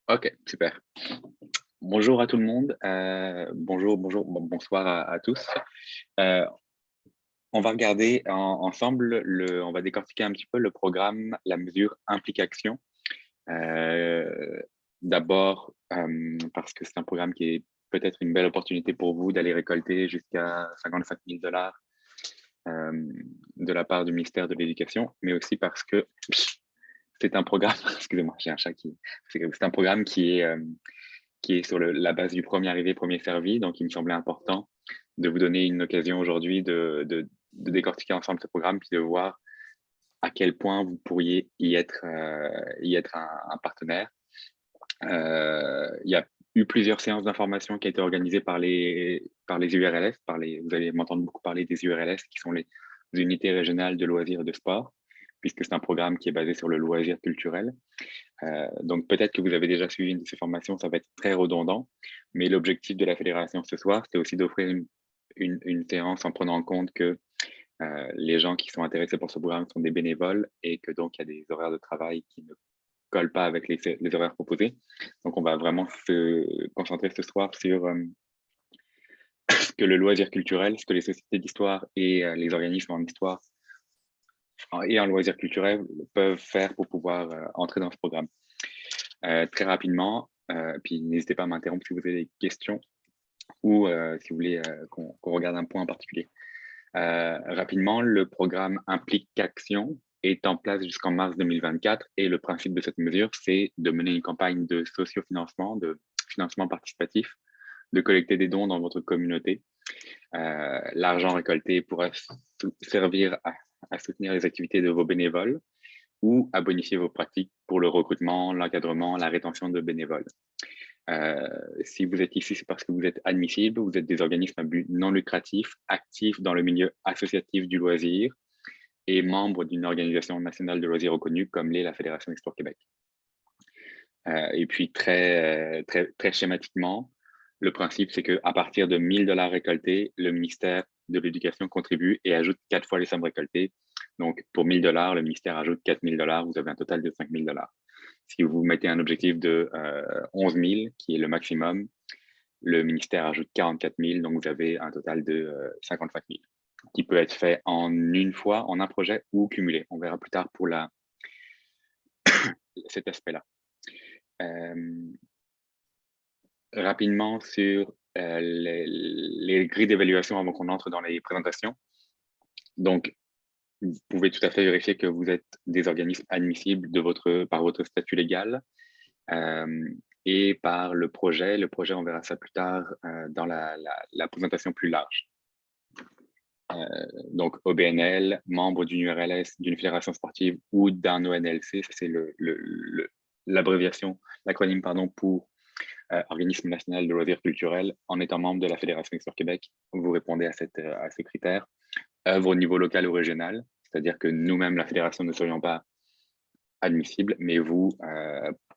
Ok, super. Bonjour à tout le monde. Bonsoir à tous. Euh, on va regarder ensemble, on va décortiquer un petit peu le programme, la mesure implication. Euh, D'abord, parce que c'est un programme qui est peut-être une belle opportunité pour vous d'aller récolter jusqu'à 55 000 dollars de la part du ministère de l'Éducation, mais aussi parce que c'est un programme, excusez-moi, j'ai un chat c'est un programme qui est sur la base du premier arrivé, premier servi. Donc, il me semblait important de vous donner une occasion aujourd'hui de décortiquer ensemble ce programme, puis de voir à quel point vous pourriez y être un partenaire. Il y a eu plusieurs séances d'information qui ont été organisées par les URLS. Vous allez m'entendre beaucoup parler des URLS, qui sont les unités régionales de loisirs et de sport, puisque c'est un programme qui est basé sur le loisir culturel. Donc peut-être que vous avez déjà suivi une de ces formations, ça va être très redondant, mais l'objectif de la fédération ce soir, c'était aussi d'offrir une séance en prenant en compte que les gens qui sont intéressés pour ce programme sont des bénévoles et que donc il y a des horaires de travail qui ne collent pas avec les horaires proposés. Donc on va vraiment se concentrer ce soir sur ce que le loisir culturel, ce que les sociétés d'histoire et les organismes en histoire et en loisir culturel peuvent faire pour pouvoir entrer dans ce programme. Très rapidement, puis n'hésitez pas à m'interrompre si vous avez des questions ou si vous voulez qu'on regarde un point en particulier. Rapidement, le programme Implique Action est en place jusqu'en mars 2024 et le principe de cette mesure, c'est de mener une campagne de sociofinancement, de financement participatif, de collecter des dons dans votre communauté. L'argent récolté pourra servir à soutenir les activités de vos bénévoles ou à bonifier vos pratiques pour le recrutement, l'encadrement, la rétention de bénévoles. Si vous êtes ici, c'est parce que vous êtes admissible, vous êtes des organismes à but non lucratif, actifs dans le milieu associatif du loisir et membres d'une organisation nationale de loisirs reconnue comme l'est la Fédération d'Histoire Québec. Et puis, très schématiquement, le principe, c'est qu'à partir de 1 000 dollars récoltés, le ministère de l'Éducation contribue et ajoute 4 fois les sommes récoltées. Donc, pour 1 000 dollars, le ministère ajoute 4 000 dollars, vous avez un total de 5 000 dollars. Si vous mettez un objectif de 11 000, qui est le maximum, le ministère ajoute 44 000, donc vous avez un total de 55 000, qui peut être fait en une fois, en un projet ou cumulé. On verra plus tard pour cet aspect-là. Rapidement sur les grilles d'évaluation avant qu'on entre dans les présentations. Donc, vous pouvez tout à fait vérifier que vous êtes des organismes admissibles par votre statut légal et par le projet. Le projet, on verra ça plus tard dans la présentation plus large. Donc, OBNL, membre d'une URLS, d'une fédération sportive ou d'un ONLC, c'est l'abréviation, l'acronyme, pardon, pour organisme national de loisirs culturels. En étant membre de la Fédération d'Histoire Québec, vous répondez à ce critère. Œuvre au niveau local ou régional, c'est-à-dire que nous-mêmes, la fédération, ne serions pas admissibles, mais vous,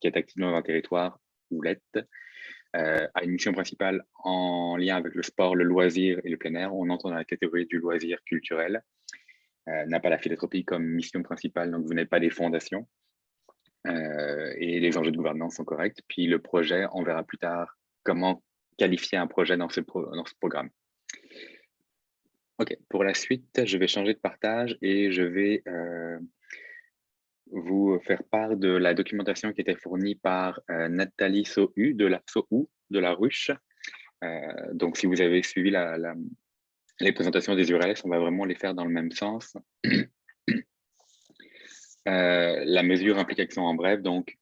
qui êtes actif dans un territoire, vous l'êtes. À une mission principale en lien avec le sport, le loisir et le plein air, on entre dans la catégorie du loisir culturel. N'a pas la philanthropie comme mission principale, donc vous n'êtes pas des fondations. Et les enjeux de gouvernance sont corrects. Puis le projet, on verra plus tard comment qualifier un projet dans ce programme. OK, pour la suite, je vais changer de partage et je vais vous faire part de la documentation qui était fournie par Nathalie Sohu de la Ruche. Donc, si vous avez suivi les présentations des URLS, on va vraiment les faire dans le même sens. La mesure implique action en bref, donc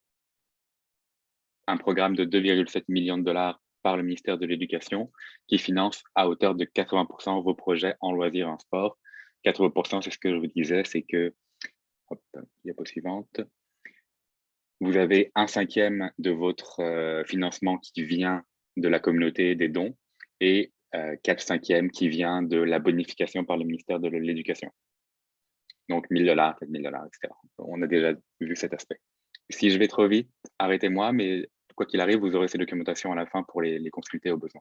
un programme de 2,7 millions de dollars par le ministère de l'Éducation qui finance à hauteur de 80% vos projets en loisirs et en sport. 80%, c'est ce que je vous disais, c'est que, hop, diapo suivante, vous avez 1/5 de votre financement qui vient de la communauté des dons et 4/5 qui vient de la bonification par le ministère de l'Éducation. Donc 1 000 dollars, 4 000 dollars, etc. On a déjà vu cet aspect. Si je vais trop vite, arrêtez-moi, mais quoi qu'il arrive, vous aurez ces documentations à la fin pour les consulter au besoin.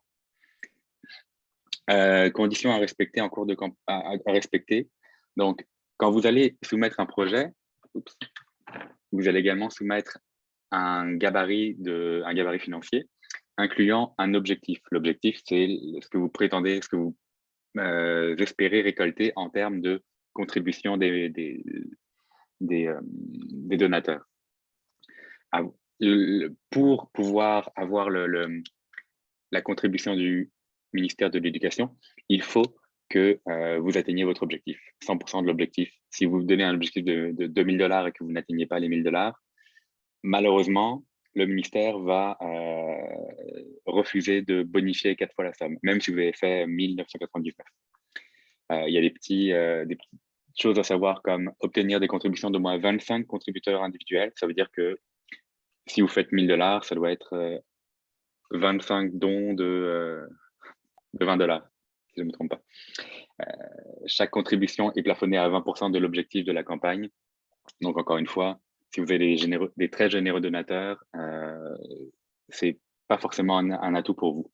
Conditions à respecter en cours de à respecter. Donc, quand vous allez soumettre un projet, vous allez également soumettre un gabarit financier, incluant un objectif. L'objectif, c'est ce que vous prétendez, ce que vous espérez récolter en termes de contribution des donateurs. Pour pouvoir avoir la contribution du ministère de l'Éducation, il faut que vous atteigniez votre objectif, 100% de l'objectif. Si vous donnez un objectif de 2 000 $ et que vous n'atteignez pas les 1 000 $, malheureusement, le ministère va refuser de bonifier 4 fois la somme, même si vous avez fait 1 999. Il y a des petites choses à savoir comme obtenir des contributions de moins 25 contributeurs individuels. Ça veut dire que si vous faites 1 000 $, ça doit être 25 dons de 20 $, si je ne me trompe pas. Chaque contribution est plafonnée à 20% de l'objectif de la campagne. Donc, encore une fois, si vous avez des très généreux donateurs, c'est pas forcément un atout pour vous.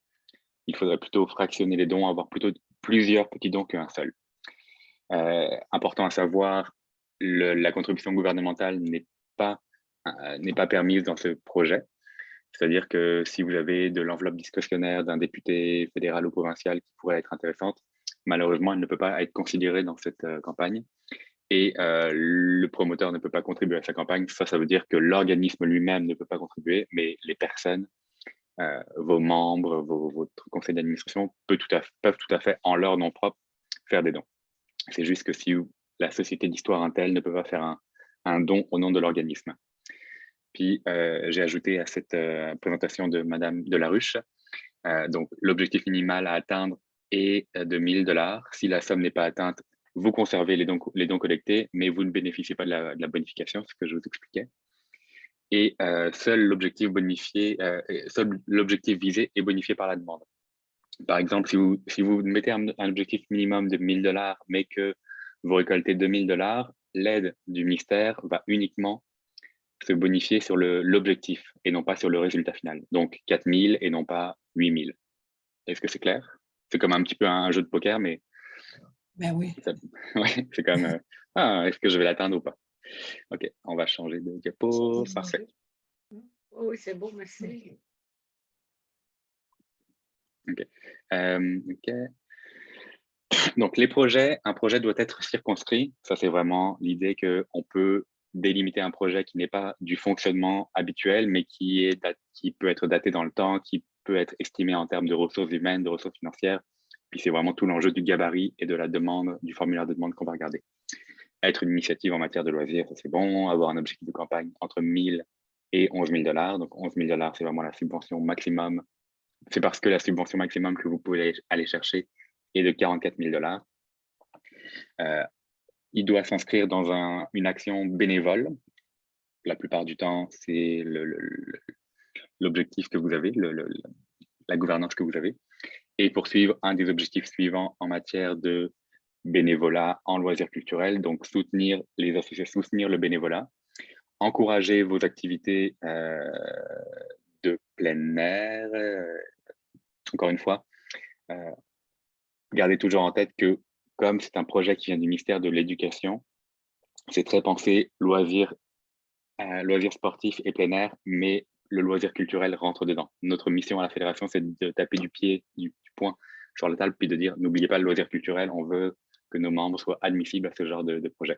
Il faudrait plutôt fractionner les dons, avoir plutôt plusieurs petits dons qu'un seul. Important à savoir, la contribution gouvernementale n'est pas permise dans ce projet. C'est-à-dire que si vous avez de l'enveloppe discrétionnaire d'un député fédéral ou provincial qui pourrait être intéressante, malheureusement, elle ne peut pas être considérée dans cette campagne. Et le promoteur ne peut pas contribuer à sa campagne. Ça veut dire que l'organisme lui-même ne peut pas contribuer, mais les personnes, vos membres, votre conseil d'administration peuvent tout à fait, en leur nom propre, faire des dons. C'est juste que si la Société d'Histoire Intel ne peut pas faire un don au nom de l'organisme. Puis, j'ai ajouté à cette présentation de Madame Delaruche, donc l'objectif minimal à atteindre est de 1 000 $. Si la somme n'est pas atteinte, vous conservez les dons collectés, mais vous ne bénéficiez pas de la bonification, ce que je vous expliquais. Et seul l'objectif visé est bonifié par la demande. Par exemple, si vous mettez un objectif minimum de 1 000 $, mais que vous récoltez 2 000 $, l'aide du ministère va uniquement se bonifier sur l'objectif et non pas sur le résultat final. Donc 4 000 et non pas 8 000. Est-ce que c'est clair? C'est comme un petit peu un jeu de poker, mais Ben oui. ouais, c'est comme est-ce que je vais l'atteindre ou pas? Ok, on va changer de diapo. Parfait. Oui, c'est beau, merci. Ok. Ok. Donc, un projet doit être circonscrit. Ça, c'est vraiment l'idée qu'on peut délimiter un projet qui n'est pas du fonctionnement habituel, mais qui peut être daté dans le temps, qui peut être estimé en termes de ressources humaines, de ressources financières. Puis, c'est vraiment tout l'enjeu du gabarit et de la demande, du formulaire de demande qu'on va regarder. Être une initiative en matière de loisirs, ça c'est bon. Avoir un objectif de campagne entre 1 000 et 11 000 $. Donc, 11 000 $, c'est vraiment la subvention maximum. C'est parce que la subvention maximum que vous pouvez aller chercher est de 44 000 $. Il doit s'inscrire dans une action bénévole. La plupart du temps, c'est l'objectif que vous avez, la gouvernance que vous avez, et poursuivre un des objectifs suivants en matière de bénévolat en loisirs culturels, donc soutenir les associations, soutenir le bénévolat, encourager vos activités de plein air. Encore une fois, gardez toujours en tête que comme c'est un projet qui vient du ministère de l'Éducation, c'est très pensé loisirs sportifs et plein air, mais le loisir culturel rentre dedans. Notre mission à la fédération, c'est de taper du poing sur la table, puis de dire, n'oubliez pas le loisir culturel, on veut que nos membres soient admissibles à ce genre de projet.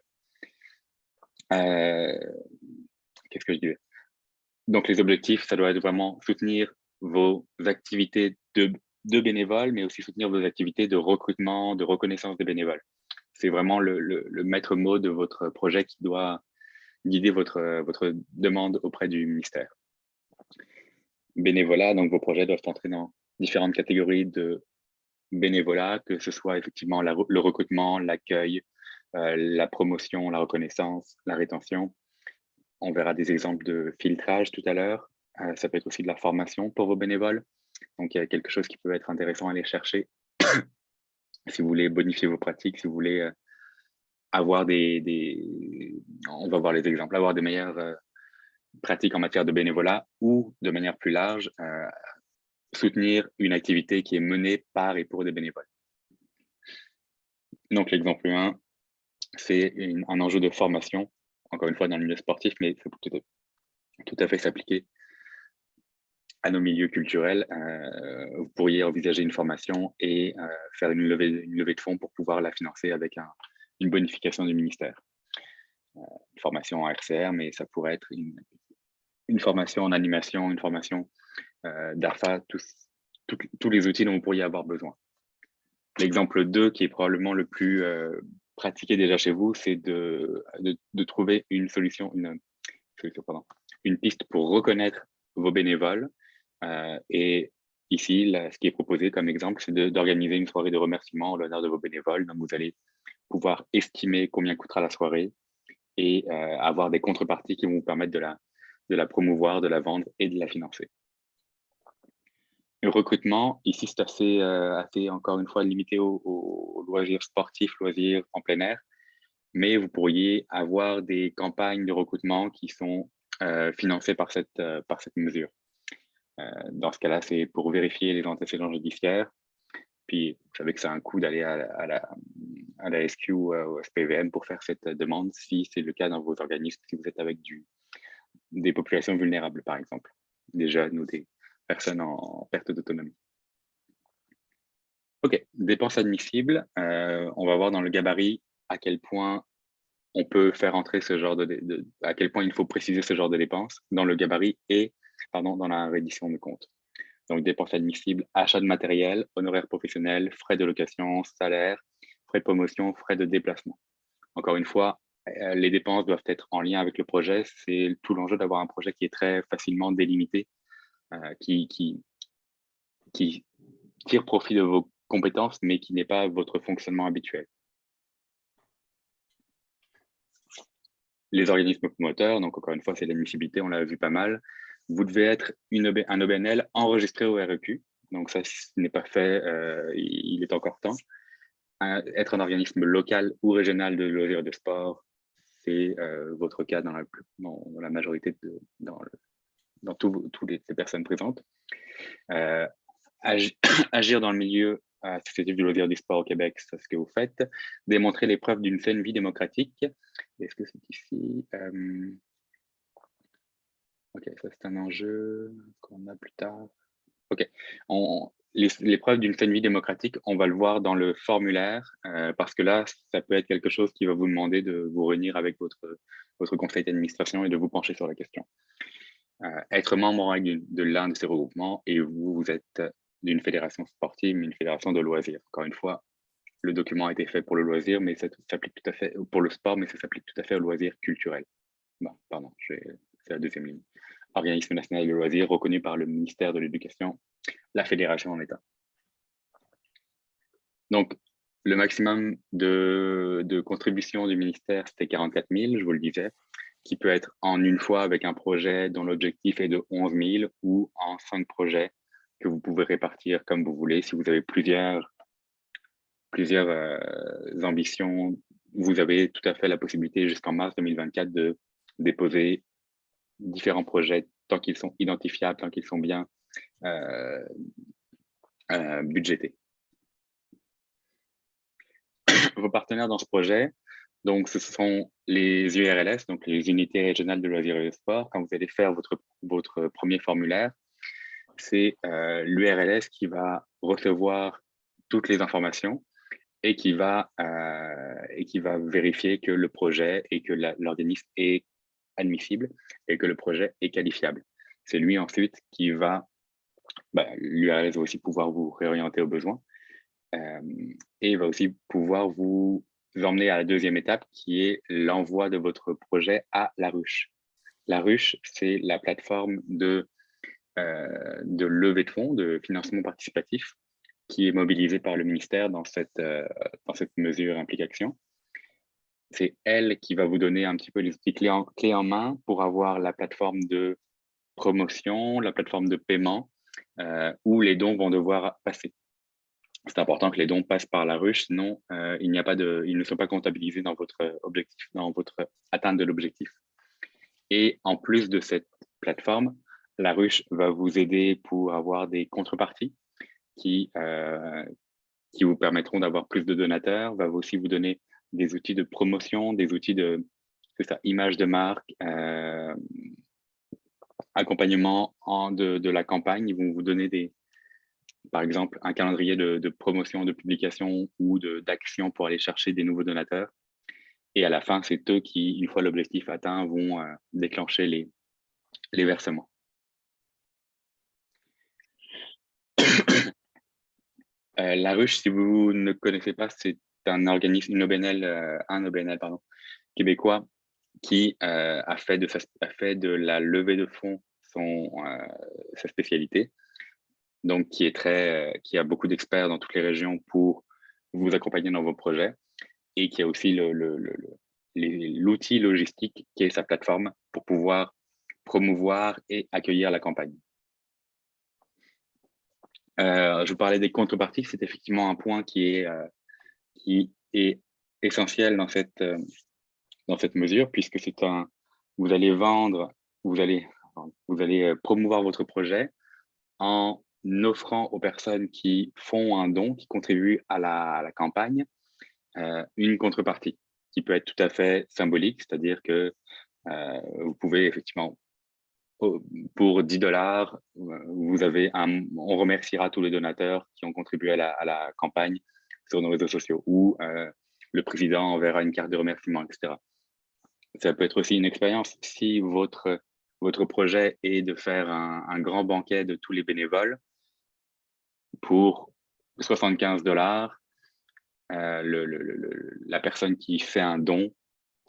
Qu'est-ce que je disais? Donc, les objectifs, ça doit être vraiment soutenir vos activités de bénévoles, mais aussi soutenir vos activités de recrutement, de reconnaissance des bénévoles. C'est vraiment le maître mot de votre projet qui doit guider votre demande auprès du ministère. Bénévolat, donc vos projets doivent entrer dans différentes catégories de bénévolat, que ce soit effectivement le recrutement, l'accueil, la promotion, la reconnaissance, la rétention. On verra des exemples de filtrage tout à l'heure. Ça peut être aussi de la formation pour vos bénévoles. Donc, il y a quelque chose qui peut être intéressant à aller chercher si vous voulez bonifier vos pratiques, si vous voulez avoir on va voir les exemples, avoir des meilleures pratiques en matière de bénévolat ou, de manière plus large, soutenir une activité qui est menée par et pour des bénévoles. Donc, l'exemple 1, c'est un enjeu de formation, encore une fois dans le milieu sportif, mais tout à fait s'appliquer à nos milieux culturels. Vous pourriez envisager une formation et faire une levée de fonds pour pouvoir la financer avec une bonification du ministère. Une formation en RCR, mais ça pourrait être une formation en animation, une formation d'ARFA, tous les outils dont vous pourriez avoir besoin. L'exemple 2, qui est probablement le plus pratiqué déjà chez vous, c'est de trouver une piste pour reconnaître vos bénévoles. Et ici, là, ce qui est proposé comme exemple, c'est d'organiser une soirée de remerciement en l'honneur de vos bénévoles. Donc, vous allez pouvoir estimer combien coûtera la soirée et avoir des contreparties qui vont vous permettre de la promouvoir, de la vendre et de la financer. Le recrutement, ici, c'est assez, encore une fois, limité aux loisirs sportifs, loisirs en plein air, mais vous pourriez avoir des campagnes de recrutement qui sont financées par cette mesure. Dans ce cas-là, c'est pour vérifier les antécédents judiciaires. Puis, vous savez que c'est un coût d'aller à la SQ ou au SPVM pour faire cette demande, si c'est le cas dans vos organismes, si vous êtes avec des populations vulnérables, par exemple, des jeunes ou des personnes en perte d'autonomie. OK, dépenses admissibles. On va voir dans le gabarit à quel point on peut faire entrer ce genre à quel point il faut préciser ce genre de dépenses dans le gabarit et dans la reddition de compte. Donc, dépenses admissibles, achat de matériel, honoraires professionnels, frais de location, salaire, frais de promotion, frais de déplacement. Encore une fois, les dépenses doivent être en lien avec le projet. C'est tout l'enjeu d'avoir un projet qui est très facilement délimité, qui tire profit de vos compétences, mais qui n'est pas votre fonctionnement habituel. Les organismes promoteurs, donc encore une fois, c'est l'admissibilité, on l'a vu pas mal. Vous devez être un OBNL enregistré au REQ. Donc ça, ce n'est pas fait, il est encore temps. Être un organisme local ou régional de loisirs et de sport, c'est votre cas dans la majorité, dans toutes les personnes présentes. Agir dans le milieu associatif du loisir et du sport au Québec, c'est ce que vous faites. Démontrer les preuves d'une saine vie démocratique. Est-ce que c'est ici OK, ça c'est un enjeu qu'on a plus tard. OK. Les preuves d'une saine vie démocratique, on va le voir dans le formulaire, parce que là, ça peut être quelque chose qui va vous demander de vous réunir avec votre conseil d'administration et de vous pencher sur la question. Être membre de l'un de ces regroupements et vous êtes d'une fédération sportive, une fédération de loisirs. Encore une fois, le document a été fait pour le loisir, mais ça s'applique tout à fait pour le sport, mais ça s'applique tout à fait au loisir culturel. Non, pardon, c'est la deuxième ligne. Organisme national de loisirs reconnu par le ministère de l'Éducation, la fédération en État. Donc, le maximum de contribution du ministère, c'était 44 000, je vous le disais, qui peut être en une fois avec un projet dont l'objectif est de 11 000 ou en 5 projets que vous pouvez répartir comme vous voulez. Si vous avez plusieurs ambitions, vous avez tout à fait la possibilité jusqu'en mars 2024 de déposer différents projets tant qu'ils sont identifiables, tant qu'ils sont bien budgétés. Vos partenaires dans ce projet, donc ce sont les URLS, donc les unités régionales de loisirs et de sport. Quand vous allez faire votre premier formulaire, c'est l'URLS qui va recevoir toutes les informations et qui va vérifier que le projet et que l'organisme est admissible et que le projet est qualifiable. C'est lui ensuite qui va, l'URLS va aussi pouvoir vous réorienter aux besoins et il va aussi pouvoir vous emmener à la deuxième étape qui est l'envoi de votre projet à la ruche. La ruche, c'est la plateforme de levée de fonds, de financement participatif qui est mobilisée par le ministère dans cette mesure implication. C'est elle qui va vous donner un petit peu les outils clés en main pour avoir la plateforme de promotion, la plateforme de paiement, où les dons vont devoir passer. C'est important que les dons passent par la ruche, sinon ils ne sont pas comptabilisés dans votre objectif, dans votre atteinte de l'objectif. Et en plus de cette plateforme, la ruche va vous aider pour avoir des contreparties qui vous permettront d'avoir plus de donateurs, va aussi vous donner des outils de promotion, des outils de image de marque, accompagnement de la campagne. Ils vont vous donner par exemple, un calendrier de promotion, de publication ou d'action pour aller chercher des nouveaux donateurs. Et à la fin, c'est eux qui, une fois l'objectif atteint, vont déclencher les versements. La Ruche, si vous ne connaissez pas, c'est un organisme, un OBNL québécois qui a fait de la levée de fonds sa spécialité. Donc qui a beaucoup d'experts dans toutes les régions pour vous accompagner dans vos projets et qui a aussi l'outil logistique qui est sa plateforme pour pouvoir promouvoir et accueillir la campagne. Je vous parlais des contreparties, c'est effectivement un point qui est essentiel dans cette mesure, puisque vous allez promouvoir votre projet en offrant aux personnes qui font un don, qui contribuent à la campagne, une contrepartie qui peut être tout à fait symbolique, c'est-à-dire que vous pouvez effectivement, pour 10 $, on remerciera tous les donateurs qui ont contribué à la campagne sur nos réseaux sociaux, ou le président enverra une carte de remerciement, etc. Ça peut être aussi une expérience. Si votre projet est de faire un grand banquet de tous les bénévoles pour 75 $, la personne qui fait un don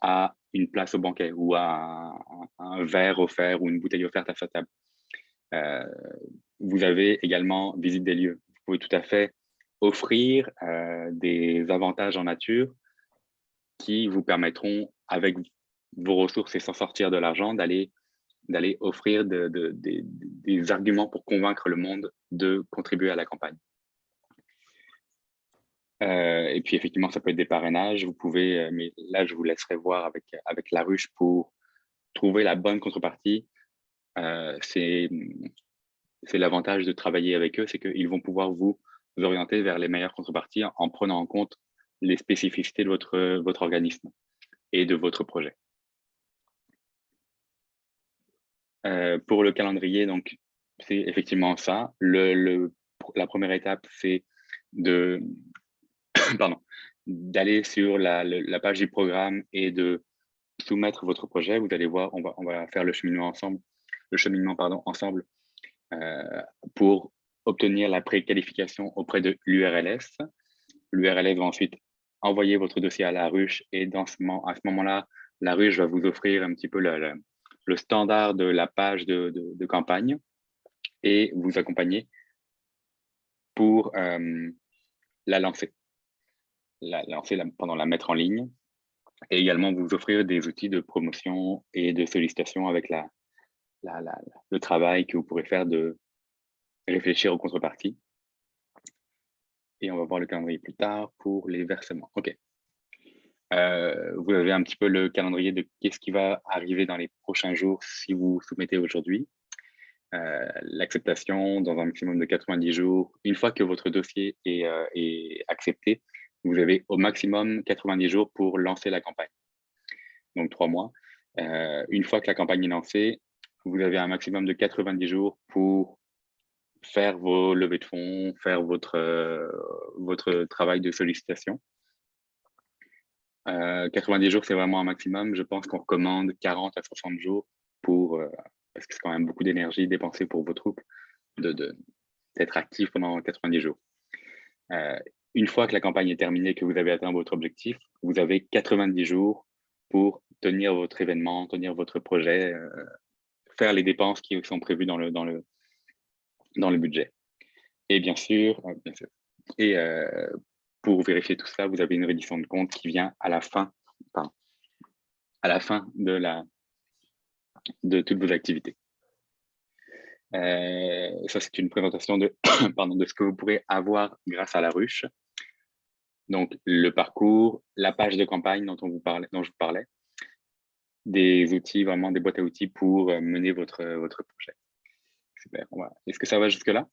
a une place au banquet ou a un verre offert ou une bouteille offerte à sa table. Vous avez également visite des lieux. Vous pouvez tout à fait offrir des avantages en nature qui vous permettront, avec vos ressources et sans sortir de l'argent, d'aller offrir des arguments pour convaincre le monde de contribuer à la campagne. Et puis effectivement, ça peut être des parrainages. Vous pouvez, mais là, je vous laisserai voir avec la ruche pour trouver la bonne contrepartie. C'est l'avantage de travailler avec eux, c'est qu'ils vont pouvoir vous orienter vers les meilleures contreparties en prenant en compte les spécificités de votre organisme et de votre projet. Pour le calendrier, donc, c'est effectivement ça. La première étape, c'est d'aller sur la page du programme et de soumettre votre projet. Vous allez voir, on va faire le cheminement ensemble pour obtenir la préqualification auprès de l'URLS. L'URLS va ensuite envoyer votre dossier à la ruche et à ce moment-là, la ruche va vous offrir un petit peu le standard de la page de campagne et vous accompagner pour la lancer. Pendant la mettre en ligne et également vous offrir des outils de promotion et de sollicitation avec le travail que vous pourrez faire de réfléchir aux contreparties. Et on va voir le calendrier plus tard pour les versements. OK. Vous avez un petit peu le calendrier de qu'est-ce qui va arriver dans les prochains jours si vous soumettez aujourd'hui. L'acceptation dans un maximum de 90 jours. Une fois que votre dossier est accepté, vous avez au maximum 90 jours pour lancer la campagne. Donc 3 mois. Une fois que la campagne est lancée, vous avez un maximum de 90 jours pour faire vos levées de fonds, faire votre travail de sollicitation. 90 jours, c'est vraiment un maximum. Je pense qu'on recommande 40 à 60 jours parce que c'est quand même beaucoup d'énergie dépensée pour vos troupes d'être actifs pendant 90 jours. Une fois que la campagne est terminée, que vous avez atteint votre objectif, vous avez 90 jours pour tenir votre événement, tenir votre projet, faire les dépenses qui sont prévues dans le budget. Et bien sûr. Et pour vérifier tout ça, vous avez une reddition de compte qui vient à la fin de toutes vos activités. Ça, c'est une présentation de ce que vous pourrez avoir grâce à la ruche. Donc, le parcours, la page de campagne dont je vous parlais, des outils, vraiment des boîtes à outils pour mener votre projet. Super. Est-ce que ça va jusque-là?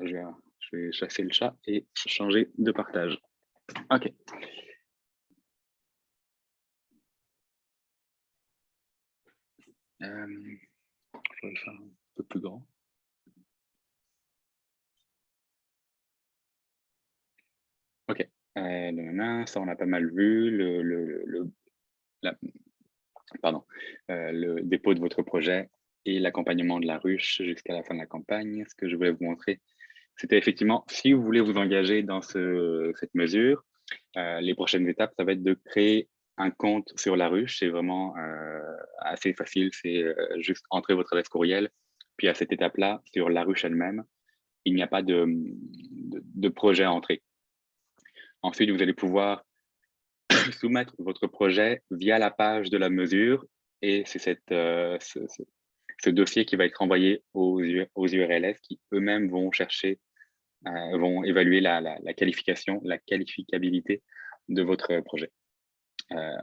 Je vais chasser le chat et changer de partage. OK. Je vais le faire un peu plus grand. OK. Ça, on a pas mal vu. Le dépôt de votre projet et l'accompagnement de la ruche jusqu'à la fin de la campagne. Ce que je voulais vous montrer, c'était effectivement, si vous voulez vous engager dans cette mesure, les prochaines étapes, ça va être de créer un compte sur la ruche. C'est vraiment assez facile. C'est juste entrer votre adresse courriel. Puis à cette étape-là, sur la ruche elle-même, il n'y a pas de projet à entrer. Ensuite, vous allez pouvoir soumettre votre projet via la page de la mesure et c'est ce dossier qui va être envoyé aux URLS qui eux-mêmes vont chercher, vont évaluer la qualification, la qualificabilité de votre projet.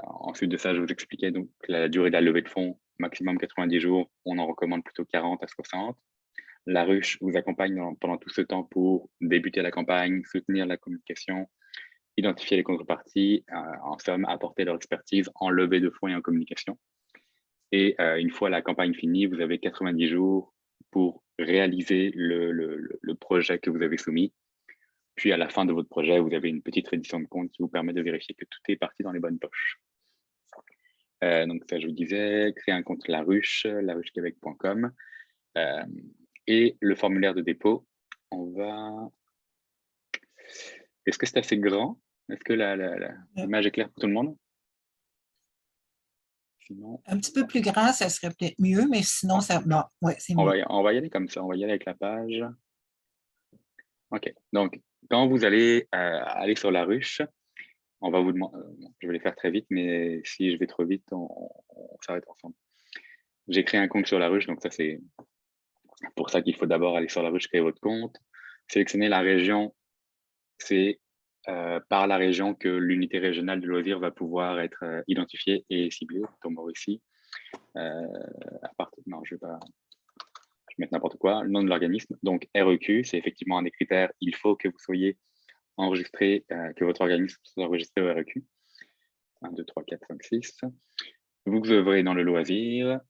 Ensuite de ça, je vous expliquais donc la durée de la levée de fonds, maximum 90 jours, on en recommande plutôt 40 à 60. La ruche vous accompagne pendant tout ce temps pour débuter la campagne, soutenir la communication, identifier les contreparties, en somme, apporter leur expertise en levée de fonds et en communication. Et une fois la campagne finie, vous avez 90 jours pour réaliser le projet que vous avez soumis. Puis à la fin de votre projet, vous avez une petite reddition de compte qui vous permet de vérifier que tout est parti dans les bonnes poches. Donc ça, je vous disais, créer un compte laruchequebec.com et le formulaire de dépôt. Est-ce que c'est assez grand? Est-ce que l'image est claire pour tout le monde? Sinon, Un petit peu plus grand, ça serait peut-être mieux, mais sinon, ça. Bon, ouais, c'est mieux. on va y aller comme ça. On va y aller avec la page. OK. Donc, quand vous allez aller sur la ruche, on va vous demander. Je vais les faire très vite, mais si je vais trop vite, on s'arrête ensemble. J'ai créé un compte sur la ruche, donc ça, c'est pour ça qu'il faut d'abord aller sur la ruche, créer votre compte. Sélectionner la région, c'est par la région que l'unité régionale de loisirs va pouvoir être identifiée et ciblée, pour moi aussi. Non, je vais pas mettre n'importe quoi. Le nom de l'organisme, donc REQ, c'est effectivement un des critères. Il faut que vous soyez enregistré, que votre organisme soit enregistré au REQ. 1, 2, 3, 4, 5, 6. Vous œuvrez dans le loisir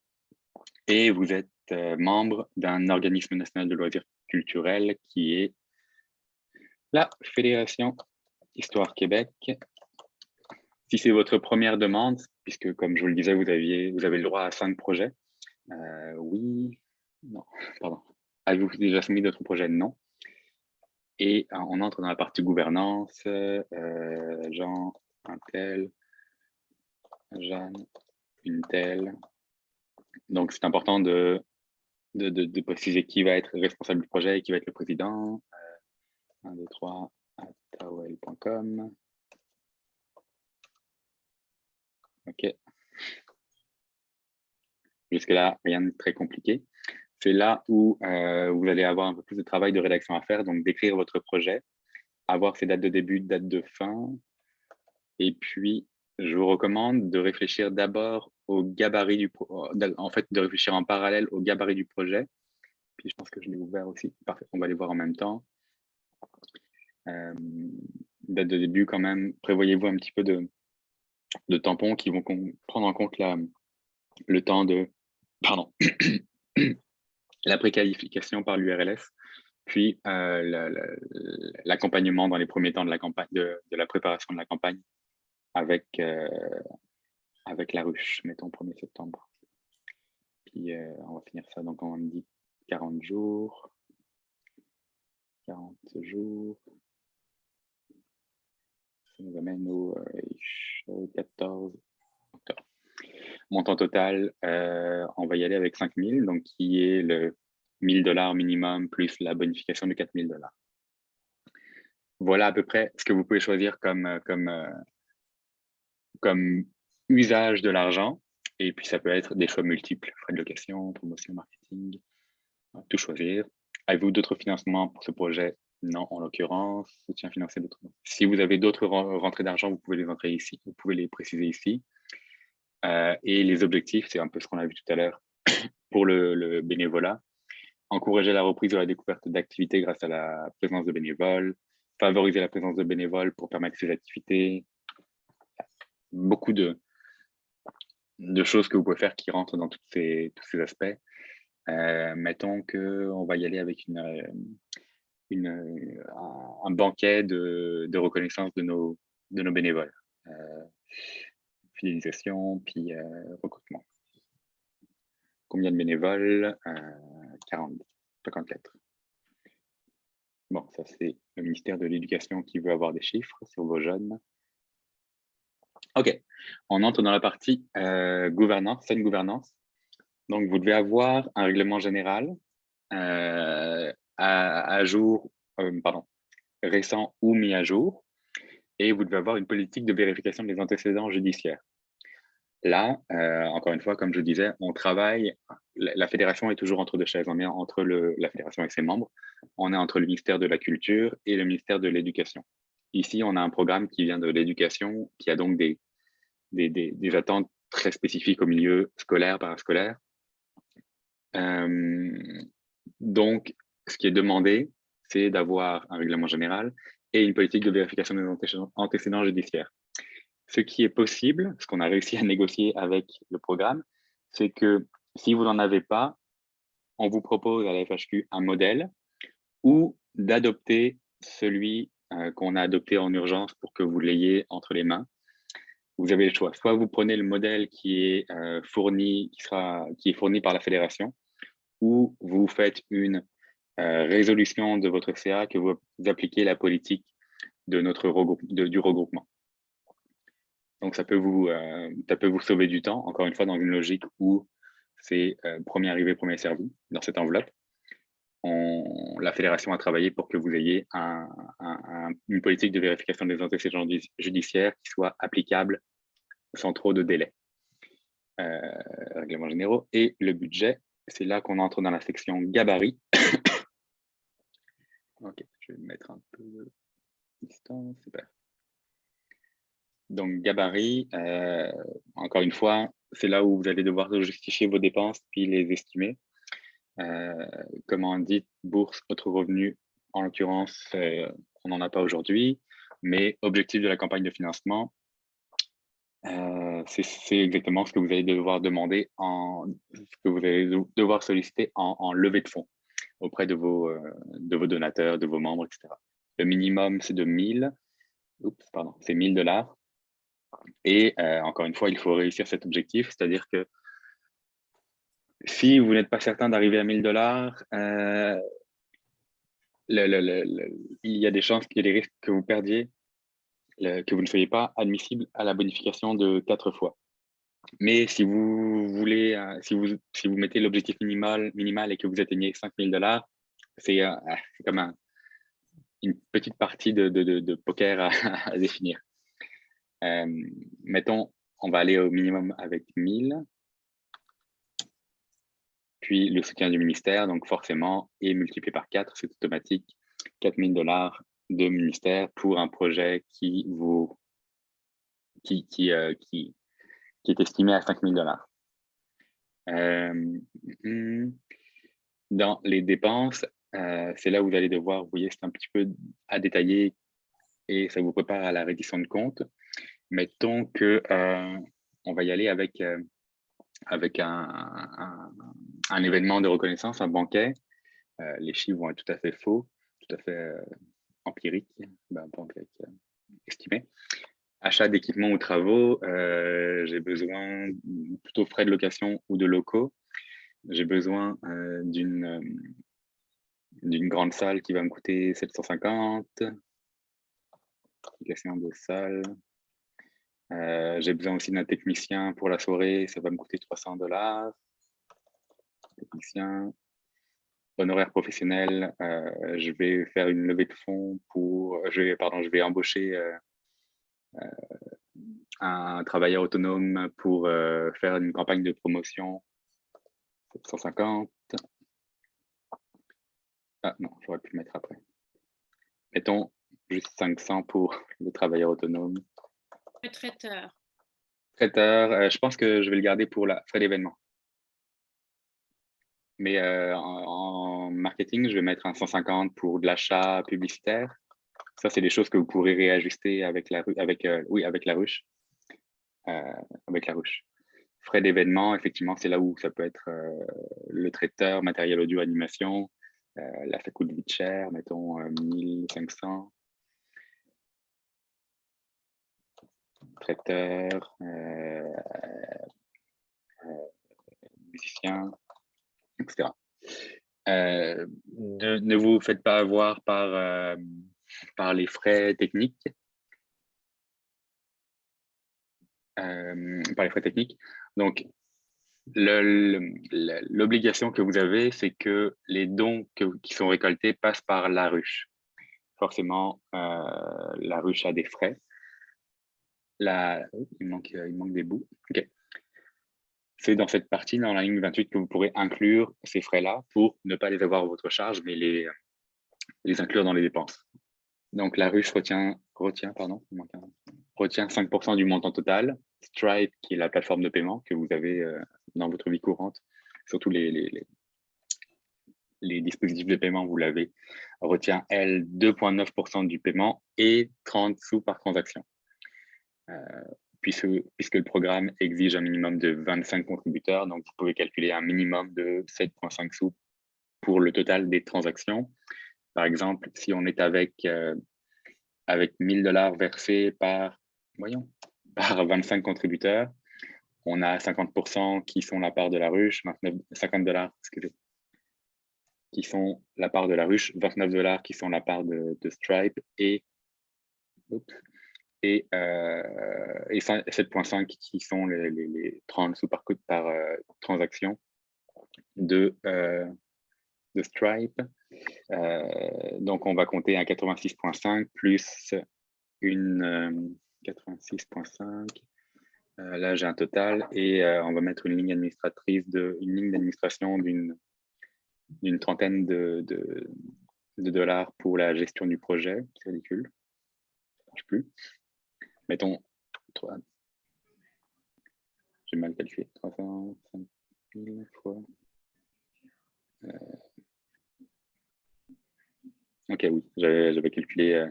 et vous êtes membre d'un organisme national de loisirs culturels qui est la Fédération Histoire Québec. Si c'est votre première demande, puisque comme je vous le disais, vous avez le droit à 5 projets. Oui, non, pardon. Avez-vous déjà soumis d'autres projets? Non. Et on entre dans la partie gouvernance. Jean, un tel, Jeanne, une telle. Donc, c'est important de préciser qui va être responsable du projet et qui va être le président. 1, 2, 3, @taol.com. OK. Jusque-là, rien de très compliqué. C'est là où vous allez avoir un peu plus de travail de rédaction à faire, donc d'écrire votre projet, avoir ses dates de début, dates de fin. Et puis, je vous recommande de réfléchir d'abord au gabarit en fait, de réfléchir en parallèle au gabarit du projet. Puis, je pense que je l'ai ouvert aussi. Parfait, on va les voir en même temps. Date de début, quand même, prévoyez-vous un petit peu de tampons qui vont prendre en compte le temps de... Pardon. La préqualification par l'URLS, puis l'accompagnement dans les premiers temps de la campagne, de la préparation de la campagne avec la ruche, mettons 1er septembre. Puis on va finir ça, donc on dit 40 jours. 40 jours. Ça nous amène au 14 octobre. Montant total, on va y aller avec 5 000, donc qui est le 1 000 $ minimum plus la bonification de 4 000 $. Voilà à peu près ce que vous pouvez choisir comme usage de l'argent. Et puis, ça peut être des choix multiples, frais de location, promotion, marketing, tout choisir. Avez-vous d'autres financements pour ce projet? Non, en l'occurrence, soutien financier d'autres. Si vous avez d'autres rentrées d'argent, vous pouvez les entrer ici, vous pouvez les préciser ici. Et les objectifs, c'est un peu ce qu'on a vu tout à l'heure pour le bénévolat. Encourager la reprise de la découverte d'activités grâce à la présence de bénévoles, favoriser la présence de bénévoles pour permettre ces activités. Beaucoup de de choses que vous pouvez faire qui rentrent dans tous ces aspects. Mettons qu'on va y aller avec un banquet de reconnaissance de nos bénévoles. Fidélisation, puis recrutement. Combien de bénévoles? 40, 54. Bon, ça c'est le ministère de l'Éducation qui veut avoir des chiffres sur vos jeunes. OK, on entre dans la partie gouvernance, saine gouvernance. Donc, vous devez avoir un règlement général à jour, récent ou mis à jour, et vous devez avoir une politique de vérification des antécédents judiciaires. Là, encore une fois, comme je disais, on travaille, la fédération est toujours entre deux chaises, on est entre la fédération et ses membres, on est entre le ministère de la Culture et le ministère de l'Éducation. Ici, on a un programme qui vient de l'éducation, qui a donc des attentes très spécifiques au milieu scolaire, parascolaire. Donc, ce qui est demandé, c'est d'avoir un règlement général et une politique de vérification des antécédents judiciaires. Ce qui est possible, ce qu'on a réussi à négocier avec le programme, c'est que si vous n'en avez pas, on vous propose à la FHQ un modèle ou d'adopter celui qu'on a adopté en urgence pour que vous l'ayez entre les mains. Vous avez le choix. Soit vous prenez le modèle qui est fourni par la fédération, ou vous faites une résolution de votre CA que vous appliquez la politique de du regroupement. Donc, ça peut vous sauver du temps, encore une fois, dans une logique où c'est premier arrivé, premier servi dans cette enveloppe. La fédération a travaillé pour que vous ayez une politique de vérification des antécédents judiciaires qui soit applicable sans trop de délai. Règlements généraux et le budget, c'est là qu'on entre dans la section gabarit. Ok, je vais mettre un peu de distance, super. Donc, gabarit, encore une fois, c'est là où vous allez devoir justifier vos dépenses puis les estimer. Comme on dit, bourse, autres revenus, en l'occurrence, on n'en a pas aujourd'hui, mais objectif de la campagne de financement, c'est exactement ce que vous allez devoir demander, ce que vous allez devoir solliciter en levée de fonds auprès de vos donateurs, de vos membres, etc. Le minimum, c'est de 1000 $. Et encore une fois, il faut réussir cet objectif, c'est-à-dire que si vous n'êtes pas certain d'arriver à 1000 $, il y a des chances, qu'il y ait des risques que vous perdiez, que vous ne soyez pas admissible à la bonification de 4 fois. Mais si vous voulez, si vous mettez l'objectif minimal et que vous atteignez 5 000 $, c'est comme une petite partie de poker à définir. Mettons, on va aller au minimum avec 1000, puis le soutien du ministère, donc forcément, et multiplié par 4, c'est automatique, 4 000 $ de ministère pour un projet qui est estimé à 5 000 $. Dans les dépenses, c'est là où vous allez devoir, vous voyez, c'est un petit peu à détailler et ça vous prépare à la reddition de compte. Mettons que on va y aller avec un événement de reconnaissance, un banquet. Les chiffres vont être tout à fait faux, tout à fait empiriques, estimés. Achat d'équipements ou travaux, j'ai besoin plutôt frais de location ou de locaux. J'ai besoin d'une grande salle qui va me coûter 750. Location de salle. J'ai besoin aussi d'un technicien pour la soirée, ça va me coûter 300 $. Technicien. Honoraire professionnel, je vais faire une levée de fonds je vais embaucher un travailleur autonome pour faire une campagne de promotion. 750. Ah non, j'aurais pu le mettre après. Mettons juste 500 pour le travailleur autonome. Le traiteur. Traiteur, je pense que je vais le garder pour la frais d'événement. Mais en marketing, je vais mettre un 150 pour de l'achat publicitaire. Ça, c'est des choses que vous pourrez réajuster avec la ruche. Avec la ruche. Frais d'événement, effectivement, c'est là où ça peut être le traiteur, matériel audio, animation. Là, ça coûte vite cher, mettons 1500. Traiteur, musicien, etc. Ne vous faites pas avoir par les frais techniques. Donc, l'obligation que vous avez, c'est que les dons qui sont récoltés passent par la ruche. Forcément, la ruche a des frais. Il manque des bouts. OK. C'est dans cette partie, dans la ligne 28, que vous pourrez inclure ces frais-là pour ne pas les avoir à votre charge, mais les inclure dans les dépenses. Donc, la ruche retient 5% du montant total. Stripe, qui est la plateforme de paiement que vous avez dans votre vie courante, surtout les dispositifs de paiement, vous l'avez, retient, elle, 2,9% du paiement et 30 sous par transaction. Puisque le programme exige un minimum de 25 contributeurs, donc vous pouvez calculer un minimum de 7,5 sous pour le total des transactions. Par exemple, si on est avec 1 000 $ versés par 25 contributeurs, on a 50% qui sont la part de la ruche, 50 $, qui sont la part de la ruche, 29 $ qui sont la part de Stripe et 7,5 qui sont les 30 sous par transaction de Stripe. Donc, on va compter un 86,5 plus une 86,5. Là, j'ai un total et on va mettre une ligne d'administration d'une trentaine de dollars pour la gestion du projet. C'est ridicule. Ça marche plus. Mettons, j'ai mal calculé, 305 000 fois. Ok, oui, j'avais calculé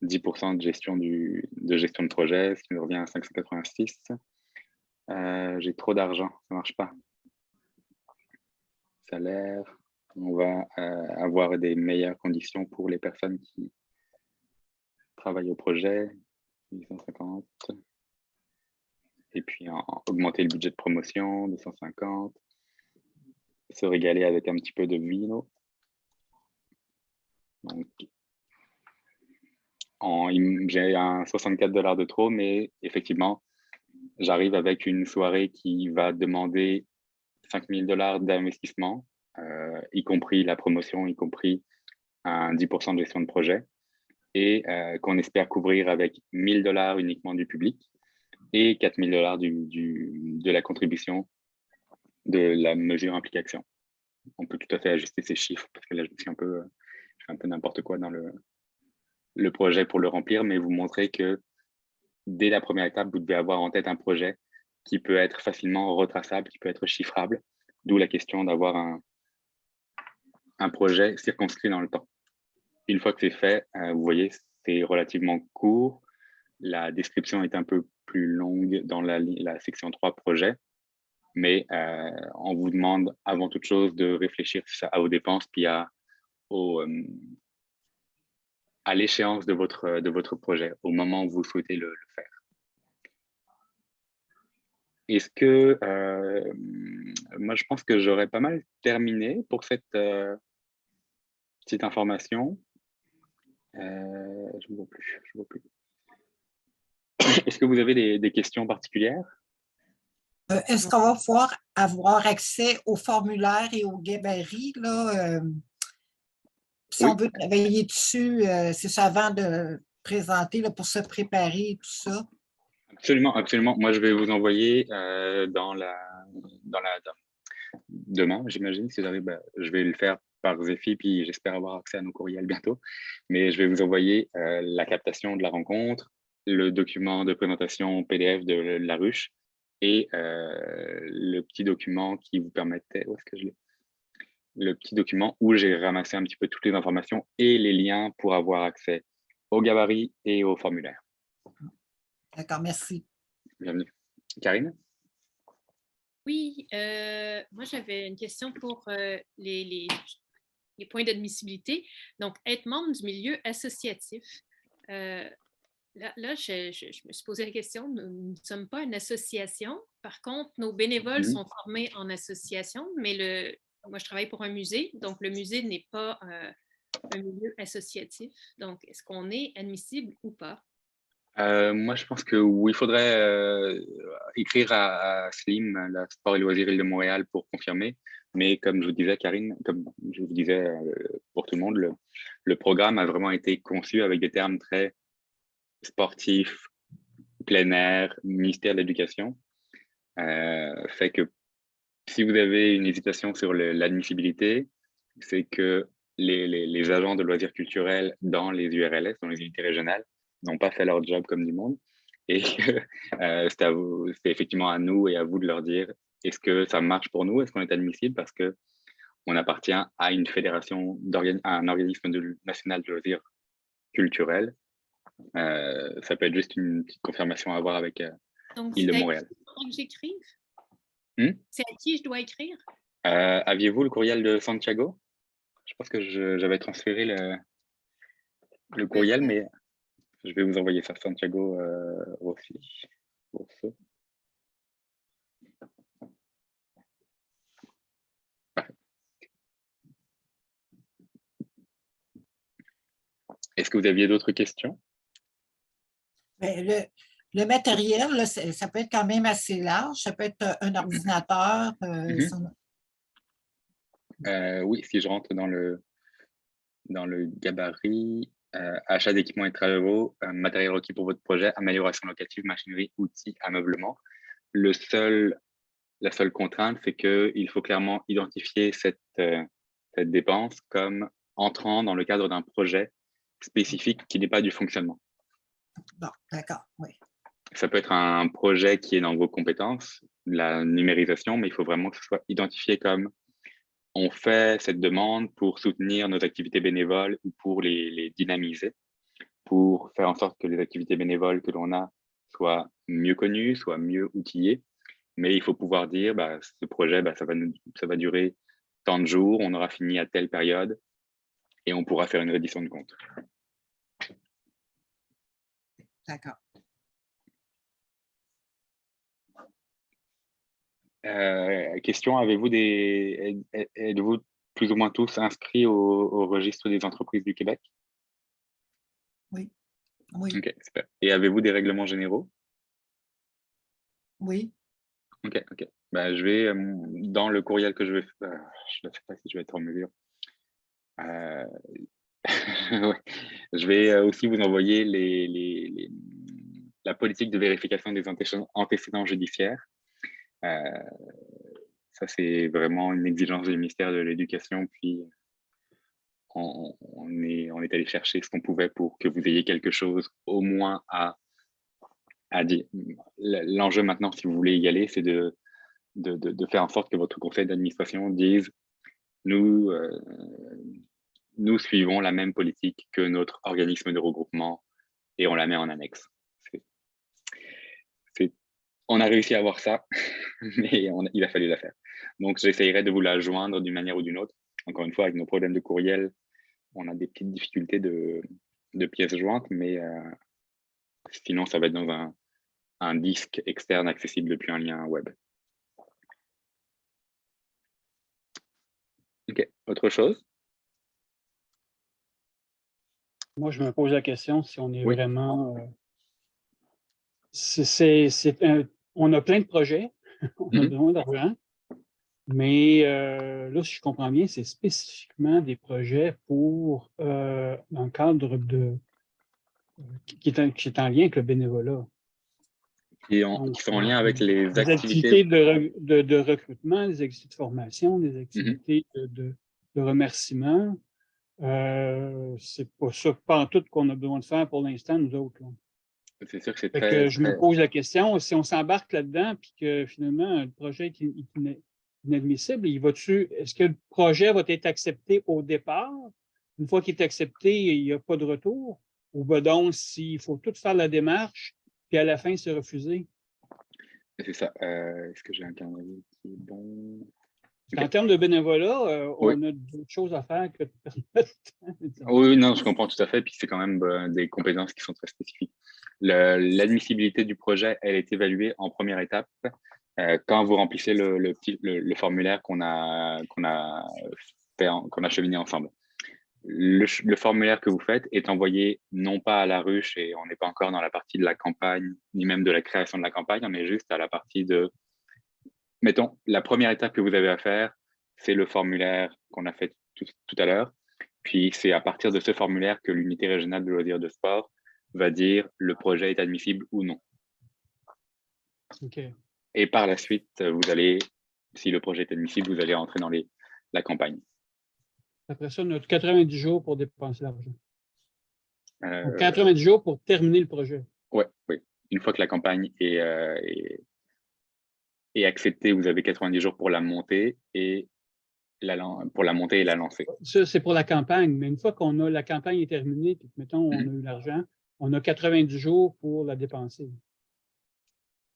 10% de gestion de projet, ce qui me revient à 586. J'ai trop d'argent, ça marche pas. Salaire, on va avoir des meilleures conditions pour les personnes qui travaillent au projet, 850. Et puis augmenter le budget de promotion, 250. Se régaler avec un petit peu de vino. Donc, j'ai un 64 $ de trop, mais effectivement, j'arrive avec une soirée qui va demander 5 000 $ d'investissement, y compris la promotion, y compris un 10% de gestion de projet, et qu'on espère couvrir avec 1 000 $ uniquement du public et 4 000 $ de la contribution de la mesure implication. On peut tout à fait ajuster ces chiffres parce que là, je fais un peu n'importe quoi dans le projet pour le remplir, mais vous montrez que dès la première étape, vous devez avoir en tête un projet qui peut être facilement retraçable, qui peut être chiffrable, d'où la question d'avoir un projet circonscrit dans le temps. Une fois que c'est fait, vous voyez, c'est relativement court. La description est un peu plus longue dans la section 3 projet, mais on vous demande avant toute chose de réfléchir à vos dépenses puis à l'échéance de votre projet, au moment où vous souhaitez le faire. Est-ce que, moi je pense que j'aurais pas mal terminé pour cette petite information. Je ne vois plus. Est-ce que vous avez des questions particulières? Est-ce qu'on va pouvoir avoir accès au formulaire et au gabarit, là, si Oui. on veut travailler dessus, c'est ça avant de présenter, là, pour se préparer, tout ça? Absolument, absolument. Moi, je vais vous envoyer demain, j'imagine, si j'arrive, je vais le faire par Zephy, puis j'espère avoir accès à nos courriels bientôt. Mais je vais vous envoyer la captation de la rencontre, le document de présentation PDF de la ruche et le petit document qui vous permettait, où est-ce que je l'ai? Le petit document où j'ai ramassé un petit peu toutes les informations et les liens pour avoir accès au gabarit et au formulaire. D'accord, merci. Bienvenue. Karine? Oui, moi j'avais une question pour les points d'admissibilité. Donc, être membre du milieu associatif. Euh, là, je me suis posé la question, nous ne sommes pas une association. Par contre, nos bénévoles Mhm. sont formés en association, mais moi je travaille pour un musée, donc le musée n'est pas un milieu associatif. Donc, est-ce qu'on est admissible ou pas? Moi, je pense que oui, il faudrait écrire à Slim, la Sport et Loisirs Île de Montréal, pour confirmer. Mais comme je vous disais, Karine, comme je vous disais pour tout le monde, le programme a vraiment été conçu avec des termes très sportifs, plein air, ministère de l'Éducation. Fait que si vous avez une hésitation sur l'admissibilité, c'est que les agents de loisirs culturels dans les URLS, dans les unités régionales, n'ont pas fait leur job comme du monde. Et c'est effectivement à nous et à vous de leur dire, est-ce que ça marche pour nous? Est-ce qu'on est admissible? Parce que on appartient à une fédération, à un organisme national de loisirs culturels. Ça peut être juste une petite confirmation à avoir avec Donc, Île de c'est à qui Montréal. il faudrait que j'écrive? Hmm? C'est à qui je dois écrire? Aviez-vous le courriel de Santiago? Je pense que j'avais transféré le Oui, courriel, mais je vais vous envoyer ça, Santiago aussi. Rousseau. Est-ce que vous aviez d'autres questions? Mais le matériel, là, ça peut être quand même assez large. Ça peut être un ordinateur. Mhm. Oui, si je rentre dans le gabarit, achat d'équipements et travaux, matériel requis pour votre projet, amélioration locative, machinerie, outils, ameublement. La seule contrainte, c'est qu'il faut clairement identifier cette dépense comme entrant dans le cadre d'un projet spécifique qui n'est pas du fonctionnement. Bon, d'accord, oui. Ça peut être un projet qui est dans vos compétences, la numérisation, mais il faut vraiment que ce soit identifié comme on fait cette demande pour soutenir nos activités bénévoles ou pour les dynamiser, pour faire en sorte que les activités bénévoles que l'on a soient mieux connues, soient mieux outillées. Mais il faut pouvoir dire, bah, ce projet, bah, ça va durer tant de jours, on aura fini à telle période et on pourra faire une reddition de compte. D'accord. Question, êtes-vous plus ou moins tous inscrits au registre des entreprises du Québec? Oui. Oui. Ok, super. Et avez-vous des règlements généraux? Oui. Ok, ok. Bah, je vais, dans le courriel que je vais faire, je ne sais pas si je vais être en mesure. Euh, ouais. Je vais aussi vous envoyer la politique de vérification des antécédents judiciaires. Euh, Ça, c'est vraiment une exigence du ministère de l'Éducation. Puis, on est allé chercher ce qu'on pouvait pour que vous ayez quelque chose au moins à dire. L'enjeu maintenant, si vous voulez y aller, c'est de faire en sorte que votre conseil d'administration dise nous, nous suivons la même politique que notre organisme de regroupement et on la met en annexe. On a réussi à avoir ça, mais il a fallu la faire. Donc, j'essayerai de vous la joindre d'une manière ou d'une autre. Encore une fois, avec nos problèmes de courriel, on a des petites difficultés de pièces jointes, mais sinon, ça va être dans un disque externe accessible depuis un lien web. OK. Autre chose? Moi, je me pose la question si on est Oui. vraiment. On a plein de projets, on a besoin d'argent, mais là, si je comprends bien, c'est spécifiquement des projets pour dans le cadre qui est en lien avec le bénévolat. Qui Donc, sont en lien avec les des activités. activités de recrutement, des activités de formation, des activités de remerciement. C'est pas ça, pas en tout qu'on a besoin de faire pour l'instant, nous autres, là. C'est sûr que c'est Fait très, que je me très... pose la question, si on s'embarque là-dedans puis que finalement le projet est inadmissible, est-ce que le projet va être accepté au départ? Une fois qu'il est accepté, il n'y a pas de retour? Ou ben donc, s'il faut tout faire la démarche, puis à la fin, se refuser? C'est ça. Est-ce que j'ai un calendrier qui est bon? En termes de bénévolat, Oui. on a d'autres choses à faire que de perdre notre temps. Oui, non, je comprends tout à fait. Puis c'est quand même des compétences qui sont très spécifiques. L'admissibilité du projet, elle est évaluée en première étape quand vous remplissez le formulaire qu'on a cheminé ensemble. Le formulaire que vous faites est envoyé non pas à la ruche et on n'est pas encore dans la partie de la campagne, ni même de la création de la campagne, on est juste à la partie de, mettons, la première étape que vous avez à faire, c'est le formulaire qu'on a fait tout à l'heure. Puis c'est à partir de ce formulaire que l'unité régionale de loisirs de sport va dire le projet est admissible ou non. OK. Et par la suite, vous allez, si le projet est admissible, vous allez entrer dans la campagne. Après ça, on a 90 jours pour dépenser l'argent. Donc, Euh, 90 jours pour terminer le projet. oui. Une fois que la campagne est acceptée, vous avez 90 jours pour la monter et la lancer. Ça, c'est pour la campagne, mais une fois qu'on a la campagne est terminée, puis mettons, on a eu l'argent, on a 90 jours pour la dépenser.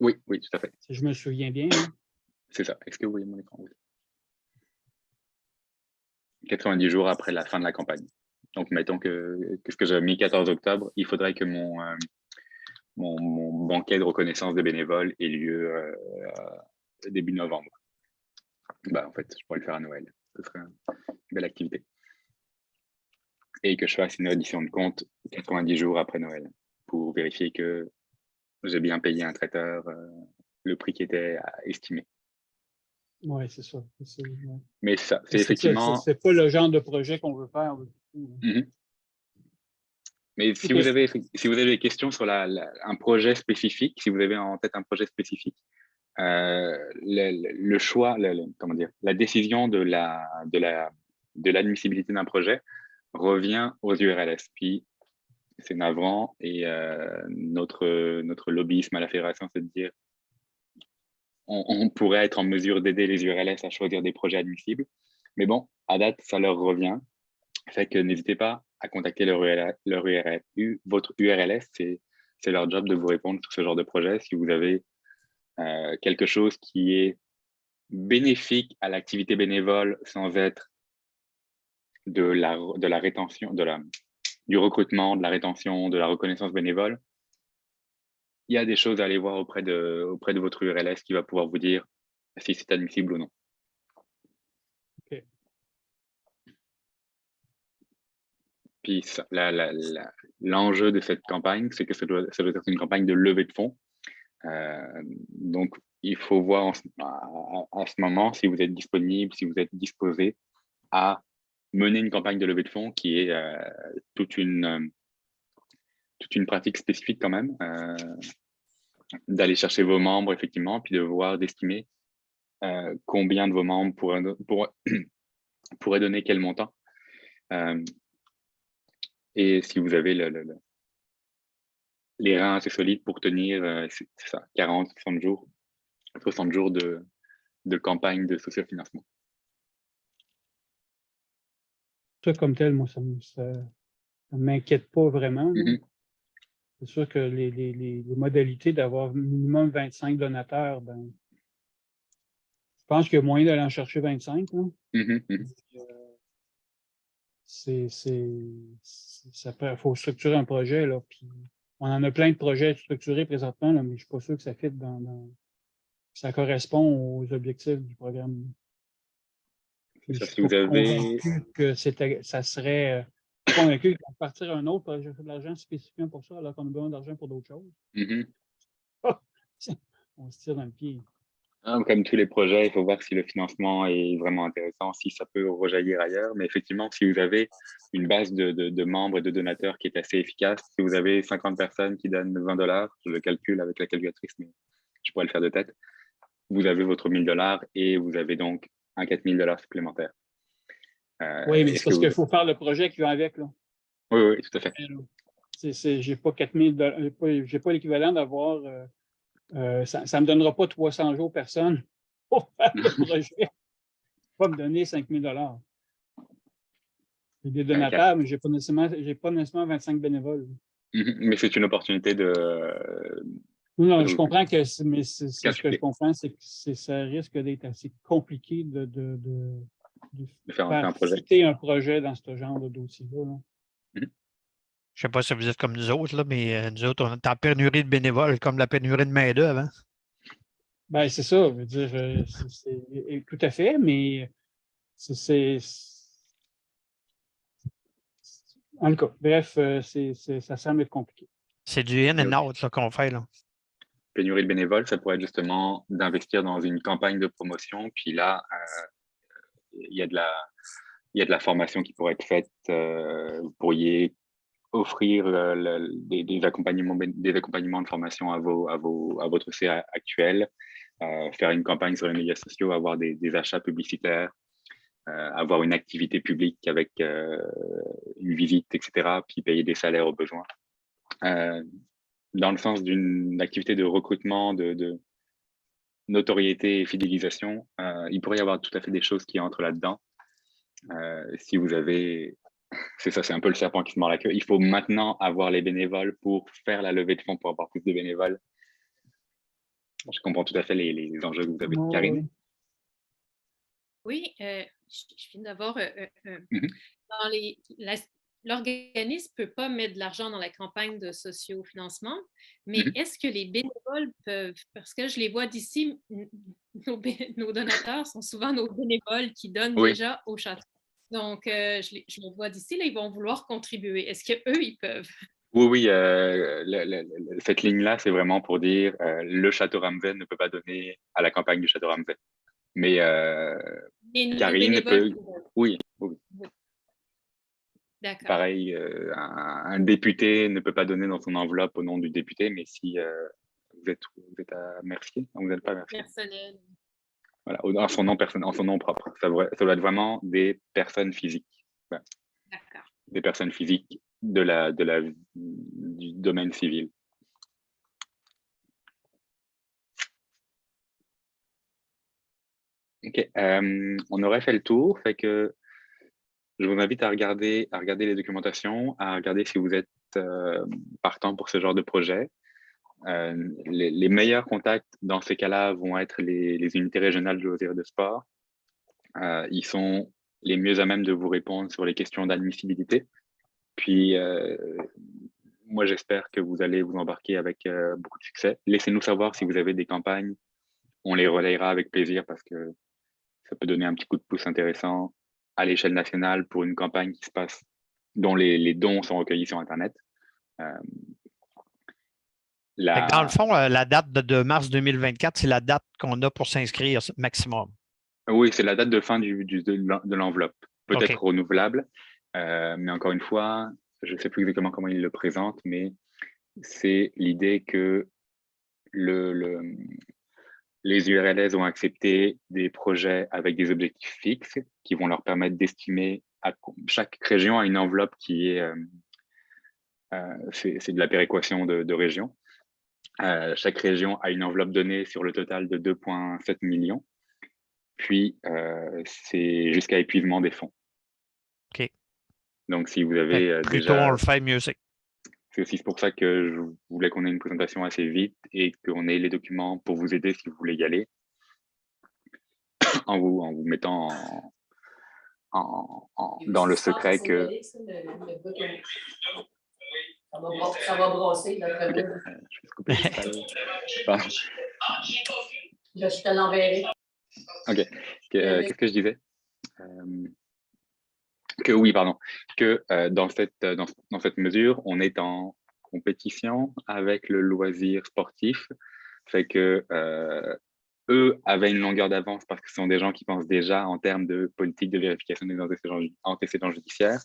Oui, tout à fait. Si je me souviens bien. Hein. C'est ça. Est-ce que vous voyez mon écran? Oui. 90 jours après la fin de la campagne. Donc, mettons ce que j'avais mis 14 octobre, il faudrait que mon banquet de reconnaissance des bénévoles ait lieu début novembre. En fait, je pourrais le faire à Noël. Ce serait une belle activité. Et que je fasse une reddition de compte 90 jours après Noël pour vérifier que j'ai bien payé un traiteur le prix qui était estimé. Oui, c'est ça. Ouais. Mais ça, c'est effectivement... C'est pas le genre de projet qu'on veut faire. Mais si vous avez des questions sur un projet spécifique, si vous avez en tête un projet spécifique, le choix, comment dire, la décision de l'admissibilité d'un projet revient aux URLS. Puis c'est navrant et notre lobbyisme à la fédération, c'est de dire on pourrait être en mesure d'aider les URLS à choisir des projets admissibles, mais bon, à date, ça leur revient. Fait que n'hésitez pas à contacter votre URLS, c'est leur job de vous répondre sur ce genre de projet. Si vous avez quelque chose qui est bénéfique à l'activité bénévole sans être de la rétention, du recrutement, de la rétention, de la reconnaissance bénévole, il y a des choses à aller voir auprès de votre URLS qui va pouvoir vous dire si c'est admissible ou non. OK. Puis l'enjeu de cette campagne, c'est que ça doit être une campagne de levée de fonds. Donc, il faut voir à ce moment si vous êtes disponible, si vous êtes disposé à mener une campagne de levée de fonds qui est toute une pratique spécifique quand même, d'aller chercher vos membres effectivement, puis d'estimer combien de vos membres pourraient donner quel montant. Et si vous avez les reins assez solides pour tenir, c'est ça, 40, 60 jours de campagne de sociofinancement. Ça, comme tel, moi, ça ne m'inquiète pas vraiment. C'est sûr que les modalités d'avoir minimum 25 donateurs, je pense qu'il y a moyen d'aller en chercher 25. Il faut structurer un projet. Là, puis on en a plein de projets structurés présentement, là, mais je ne suis pas sûr que ça fit ça correspond aux objectifs du programme. Je suis convaincu que ça serait convaincu qu'on va partir un autre projet de l'argent spécifiquement pour ça, alors qu'on a besoin d'argent pour d'autres choses. On se tire dans le pied. Comme tous les projets, il faut voir si le financement est vraiment intéressant, si ça peut rejaillir ailleurs. Mais effectivement, si vous avez une base de membres et de donateurs qui est assez efficace, si vous avez 50 personnes qui donnent $20, je le calcule avec la calculatrice, mais je pourrais le faire de tête, vous avez votre $1000 et vous avez donc un $4000 supplémentaire. Oui, mais c'est parce qu'il faut faire le projet qui va avec. Là. Oui, tout à fait. Je n'ai pas $4000, j'ai pas l'équivalent d'avoir... ça ne me donnera pas 300 jours personne pour faire le projet. Pas me donner $5000. J'ai des donateurs, mais je n'ai pas nécessairement 25 bénévoles. Mais c'est une opportunité Non, je comprends que mais ce que je calculer, comprends, c'est que ça risque d'être assez compliqué de de faire un faire projet. fitter un projet dans ce genre de dossier-là. Là. Je ne sais pas si vous êtes comme nous autres, là, mais nous autres, on est en pénurie de bénévoles, comme la pénurie de main-d'œuvre. Hein? Ben, c'est ça, je veux dire, tout à fait, mais en tout cas, bref, ça semble être compliqué. C'est du in and out là, qu'on fait. Là. Pénurie de bénévoles, ça pourrait être justement d'investir dans une campagne de promotion. Puis là, il y a de la formation qui pourrait être faite. Vous pourriez offrir des accompagnements de formation à votre CA actuel, faire une campagne sur les médias sociaux, avoir des achats publicitaires, avoir une activité publique avec une visite, etc., puis payer des salaires au besoin. Dans le sens d'une activité de recrutement, de notoriété et fidélisation, il pourrait y avoir tout à fait des choses qui entrent là-dedans. Si vous avez... C'est ça, c'est un peu le serpent qui se mord la queue. Il faut maintenant avoir les bénévoles pour faire la levée de fonds, pour avoir plus de bénévoles. Je comprends tout à fait les enjeux que vous avez, Karine. Oui, je viens d'avoir... Mm-hmm. L'organisme ne peut pas mettre de l'argent dans la campagne de sociofinancement, mais est-ce que les bénévoles peuvent, parce que je les vois d'ici, nos donateurs sont souvent nos bénévoles qui donnent déjà au château. Donc, je les vois d'ici, là, ils vont vouloir contribuer. Est-ce qu'eux, ils peuvent? Oui, cette ligne-là, c'est vraiment pour dire le Château Ramsay ne peut pas donner à la campagne du Château Ramsay. Mais Karine peut... Oui. D'accord. Pareil, un député ne peut pas donner dans son enveloppe au nom du député, mais si vous êtes à Mercier, vous n'êtes pas à Mercier. Personnel. Voilà, en son nom propre. Ça doit être vraiment des personnes physiques. Voilà. D'accord. Des personnes physiques du domaine civil. Ok, on aurait fait le tour, fait que je vous invite à regarder les documentations, à regarder si vous êtes partant pour ce genre de projet. Les meilleurs contacts dans ces cas-là vont être les unités régionales de loisirs et de sport. Ils sont les mieux à même de vous répondre sur les questions d'admissibilité. Puis, moi, j'espère que vous allez vous embarquer avec beaucoup de succès. Laissez-nous savoir si vous avez des campagnes. On les relayera avec plaisir parce que ça peut donner un petit coup de pouce intéressant à l'échelle nationale pour une campagne qui se passe, dont les dons sont recueillis sur Internet. Dans le fond, la date de mars 2024, c'est la date qu'on a pour s'inscrire maximum. Oui, c'est la date de fin de l'enveloppe, peut-être renouvelable, mais encore une fois, je ne sais plus exactement comment il le présente, mais c'est l'idée que les URLS ont accepté des projets avec des objectifs fixes qui vont leur permettre d'estimer chaque région a une enveloppe qui est c'est de la péréquation de régions. Chaque région a une enveloppe donnée sur le total de 2,7 millions. Puis, c'est jusqu'à épuisement des fonds. OK. Donc, si vous avez plus déjà... tôt on le fait, mieux c'est. C'est aussi pour ça que je voulais qu'on ait une présentation assez vite et qu'on ait les documents pour vous aider si vous voulez y aller, en vous mettant dans le secret que... Ça va brasser, d'après moi. Je vais couper Je te l'enverrai. OK. Qu'est-ce que je disais? Que dans cette mesure, on est en compétition avec le loisir sportif, fait que eux avaient une longueur d'avance parce que ce sont des gens qui pensent déjà en termes de politique de vérification des antécédents judiciaires,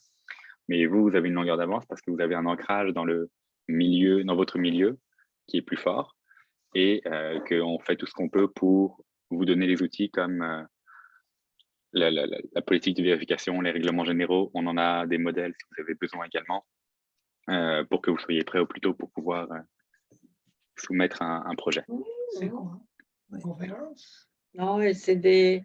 mais vous avez une longueur d'avance parce que vous avez un ancrage dans votre milieu qui est plus fort et qu'on fait tout ce qu'on peut pour vous donner les outils comme la politique de vérification, les règlements généraux. On en a des modèles si vous avez besoin également pour que vous soyez prêts au plus tôt pour pouvoir soumettre un projet. C'est quoi? Non, c'est des...